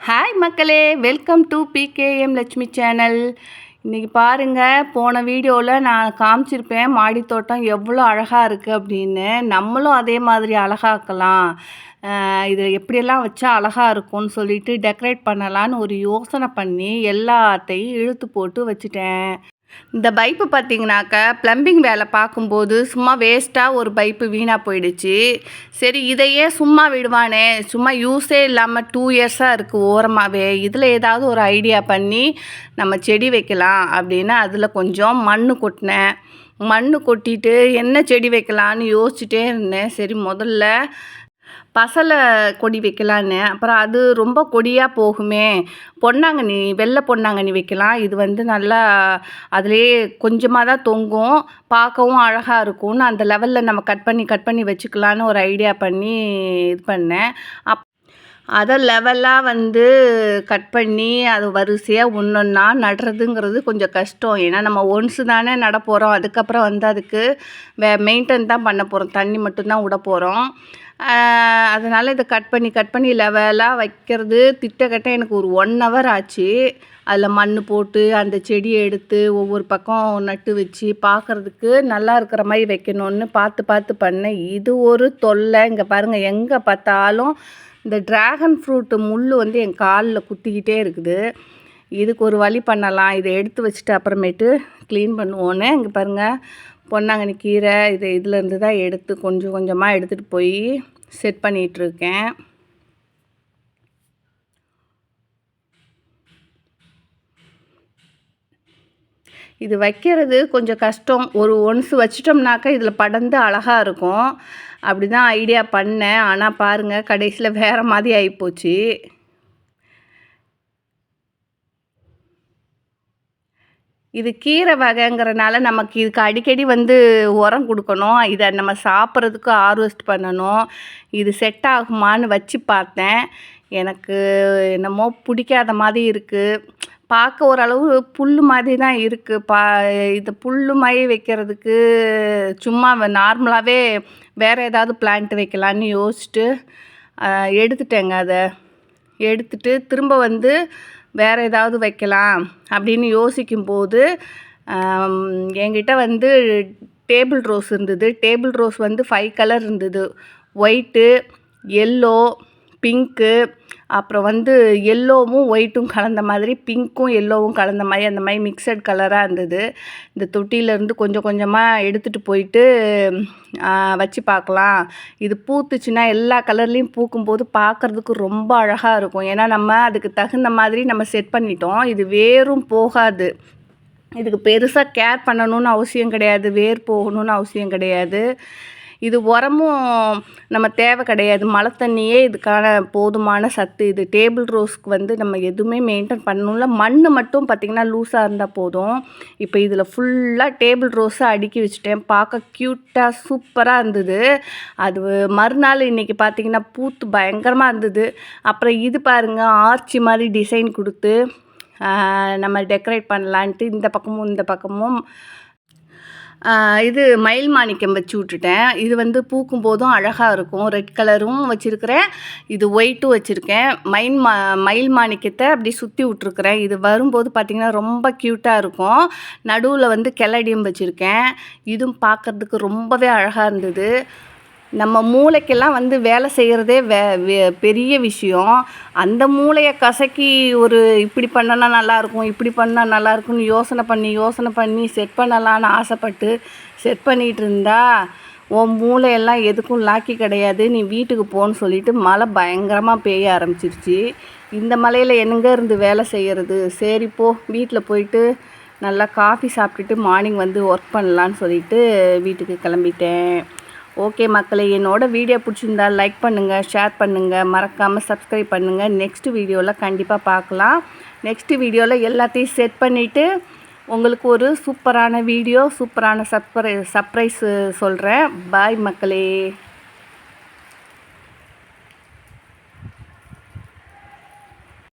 Hi மக்களே, welcome to PKM Lakshmi channel. இன்றைக்கி பாருங்கள், போன வீடியோவில் நான் காமிச்சிருப்பேன் மாடி தோட்டம் எவ்வளோ அழகாக இருக்குது அப்படின்னு. நம்மளும் அதே மாதிரி அழகாக்கலாம், இது எப்படியெல்லாம் வச்சா அழகாக இருக்கும்னு சொல்லிட்டு டெக்கரேட் பண்ணலான்னு ஒரு யோசனை பண்ணி எல்லாத்தையும் இழுத்து போட்டு வச்சுட்டேன். இந்த பைப்பு பார்த்திங்கனாக்கா ப்ளம்பிங் வேலை பார்க்கும்போது சும்மா வேஸ்ட்டாக ஒரு பைப்பு வீணாக போயிடுச்சு. சரி, இதையே சும்மா விடுவானே, சும்மா யூஸே இல்லாமல் 2 இயர்ஸாக இருக்குது ஓரமாகவே, இதில் ஏதாவது ஒரு ஐடியா பண்ணி நம்ம செடி வைக்கலாம் அப்படின்னு அதில் கொஞ்சம் மண் கொட்டினேன். மண் கொட்டிட்டு என்ன செடி வைக்கலான்னு யோசிச்சுட்டே இருந்தேன். சரி, முதல்ல பசலை கொடி வைக்கலான்னு. அப்புறம் அது ரொம்ப கொடியாக போகுமே, பொன்னாங்கண்ணி, வெள்ளை பொன்னாங்கண்ணி வைக்கலாம். இது வந்து நல்லா அதிலே கொஞ்சமாக தான் தொங்கும், பார்க்கவும் அழகாக இருக்கும்னு அந்த லெவலில் நம்ம கட் பண்ணி வச்சுக்கலான்னு ஒரு ஐடியா பண்ணி இது பண்ணேன். அதை லெவலாக வந்து கட் பண்ணி அது வரிசையாக ஒன்றொன்னா நடுறதுங்கிறது கொஞ்சம் கஷ்டம். ஏன்னா நம்ம ஒன்ஸு தானே நட போகிறோம், அதுக்கப்புறம் வந்து அதுக்கு மெயின்டைன் தான் பண்ண போகிறோம், தண்ணி மட்டும்தான் விட போகிறோம். அதனால் இதை கட் பண்ணி லெவலாக வைக்கிறது திட்டக்கட்ட எனக்கு ஒரு 1 ஹவர் ஆச்சு. அதில் மண் போட்டு அந்த செடியை எடுத்து ஒவ்வொரு பக்கம் நட்டு வச்சு பார்க்குறதுக்கு நல்லா இருக்கிற மாதிரி வைக்கணுன்னு பார்த்து பண்ணேன். இது ஒரு தொல்லை. இங்கே பாருங்கள், எங்கே பார்த்தாலும் இந்த ட்ராகன் ஃப்ரூட்டு முள் வந்து என் காலில் குத்திக்கிட்டே இருக்குது. இதுக்கு ஒரு வழி பண்ணலாம், இதை எடுத்து வச்சுட்டு அப்புறமேட்டு க்ளீன் பண்ணுவோன்னு. இங்கே பாருங்கள், பொன்னாங்கண்ணி கீரை இதிலேருந்து தான் எடுத்து கொஞ்சம் கொஞ்சமாக எடுத்துகிட்டு போய் செட் பண்ணிகிட்ருக்கேன். இது வைக்கிறது கொஞ்சம் கஷ்டம். ஒன்ஸ் வச்சிட்டோம்னாக்கா இதில் படர்ந்து அழகாக இருக்கும். அப்படி தான் ஐடியா பண்ணேன். ஆனால் பாருங்கள், கடைசியில் வேறு மாதிரி ஆகிப்போச்சு. இது கீரை வகைங்கிறனால நமக்கு இதுக்கு அடிக்கடி வந்து உரம் கொடுக்கணும். இதை நம்ம சாப்பிட்றதுக்கு ஹார்வெஸ்ட் பண்ணணும். இது செட் ஆகுமான்னு வச்சு பார்த்தேன். எனக்கு என்னமோ பிடிக்காத மாதிரி இருக்குது. பார்க்க ஓரளவு புல் மாதிரி தான் இருக்குது. இது புல் மாதிரி வைக்கிறதுக்கு சும்மா நார்மலாகவே வேறு ஏதாவது பிளான்ட் வைக்கலான்னு யோசிச்சுட்டு எடுத்துட்டேங்க. அதை எடுத்துட்டு திரும்ப வந்து வேறு ஏதாவது வைக்கலாம் அப்படின்னு யோசிக்கும்போது என்கிட்ட வந்து டேபிள் ரோஸ் இருந்தது. டேபிள் ரோஸ் வந்து 5 கலர் இருந்தது. ஒயிட்டு, எல்லோ, பிங்க்கு, அப்புறம் வந்து எல்லோவும் ஒயிட்டும் கலந்த மாதிரி, பிங்க்கும் எல்லோவும் கலந்த மாதிரி, அந்த மாதிரி மிக்சட் கலராக இருந்தது. இந்த தொட்டியிலேருந்து கொஞ்சம் கொஞ்சமாக எடுத்துகிட்டு போயிட்டு வச்சு பார்க்கலாம். இது பூத்துச்சுன்னா எல்லா கலர்லேயும் பூக்கும்போது பார்க்குறதுக்கு ரொம்ப அழகாக இருக்கும். ஏன்னா நம்ம அதுக்கு தகுந்த மாதிரி நம்ம செட் பண்ணிட்டோம். இது வேரும் போகாது. இதுக்கு பெருசாக கேர் பண்ணணும்னு அவசியம் கிடையாது, வேர் போகணும்னு அவசியம் கிடையாது. இது உரமும் நம்ம தேவை கிடையாது, மழை தண்ணியே இதுக்கான போதுமான சத்து. இது டேபிள் ரோஸ்க்கு வந்து நம்ம எதுவுமே மெயின்டைன் பண்ணணும்ல. மண் மட்டும் பார்த்திங்கன்னா லூஸாக இருந்தால் போதும். இப்போ இதில் ஃபுல்லாக டேபிள் ரோஸை அடுக்கி வச்சுட்டேன். பார்க்க க்யூட்டாக சூப்பராக இருந்தது. அது மறுநாள் இன்றைக்கி பார்த்திங்கன்னா பூத்து பயங்கரமாக இருந்தது. அப்புறம் இது பாருங்கள், ஆர்ச்சி மாதிரி டிசைன் கொடுத்து நம்ம டெக்கரேட் பண்ணலான்ட்டு இந்த பக்கமும் இது மயில் மாணிக்கம் வச்சு விட்டுட்டேன். இது வந்து பூக்கும் போதும் அழகாக இருக்கும். ரெட் கலரும் வச்சுருக்கிறேன், இது ஒயிட்டும் வச்சுருக்கேன். மயில் மாணிக்கத்தை அப்படி சுற்றி விட்ருக்குறேன். இது வரும்போது பார்த்திங்கன்னா ரொம்ப க்யூட்டாக இருக்கும். நடுவில் வந்து கிளடியும் வச்சுருக்கேன். இதுவும் பார்க்குறதுக்கு ரொம்பவே அழகாக இருந்தது. நம்ம மூளைக்கெல்லாம் வந்து வேலை செய்கிறதே பெரிய விஷயம். அந்த மூளையை கசக்கி இப்படி பண்ணனா நல்லாயிருக்கும், இப்படி பண்ணால் நல்லாயிருக்கும்னு யோசனை பண்ணி செட் பண்ணலான்னு ஆசைப்பட்டு செட் பண்ணிகிட்டு இருந்தா, உன் மூளையெல்லாம் எதுக்கும் லாக்கி கிடையாது, நீ வீட்டுக்கு போன்னு சொல்லிட்டு மழை பயங்கரமாக பெய்ய ஆரம்பிச்சிருச்சு. இந்த மழையில் எங்கே இருந்து வேலை செய்கிறது? சரி போ, வீட்டில் போயிட்டு நல்லா காஃபி சாப்பிட்டுட்டு மார்னிங் வந்து ஒர்க் பண்ணலான்னு சொல்லிட்டு வீட்டுக்கு கிளம்பிட்டேன். ஓகே மக்களே, என்னோடய வீடியோ பிடிச்சிருந்தா லைக் பண்ணுங்கள், ஷேர் பண்ணுங்கள், மறக்காமல் சப்ஸ்கிரைப் பண்ணுங்கள். நெக்ஸ்ட் வீடியோவில் கண்டிப்பாக பார்க்கலாம். நெக்ஸ்ட் வீடியோவில் எல்லாத்தையும் செட் பண்ணிவிட்டு உங்களுக்கு ஒரு சூப்பரான வீடியோ, சூப்பரான சர்ப்ரைஸ் சொல்கிறேன். பாய் மக்களே.